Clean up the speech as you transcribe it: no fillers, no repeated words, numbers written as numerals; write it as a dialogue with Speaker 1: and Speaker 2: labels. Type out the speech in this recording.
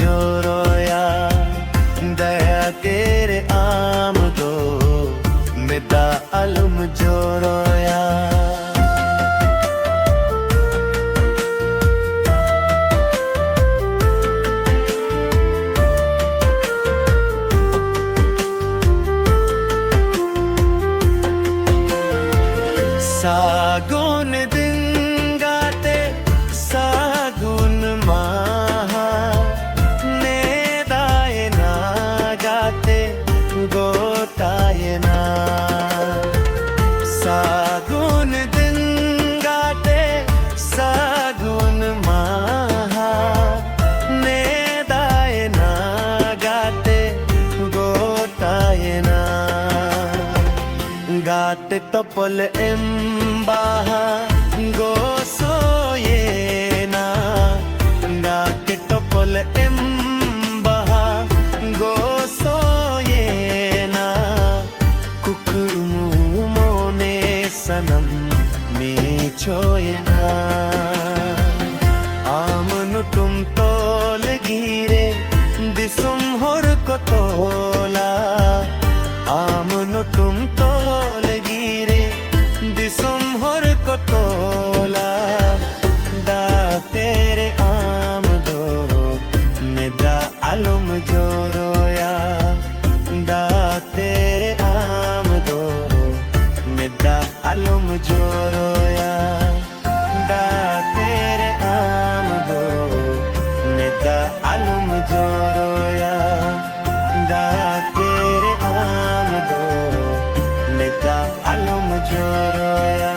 Speaker 1: जो रोया दया तेरे आम दो मेदा अलम जो रोया सागुन दिन गाते सागुन माहा नेदाए ना गाते गोताए ना सागुन दिन गाते सागुन माहा नेदाए ना गाते गोताए ना गाते तपल एम्बाहा गोसोये ना गाते तपल एम्बाहा गोसोये ना कुकुरमु मोने सनम मीचोये ना आमनु तुम तोल गिरे दिसुम होर को तोला आमनु तुम तोल गिरे दिसुम होर को तोला दा तेरे आम दो मेदा अलम जो रोया दा तेरे आम दो मेदा अलम जो रोया दा तेरे आम दो मेदा अलम जो रोया दा तेरे आम दो मेदा अलम जो रोया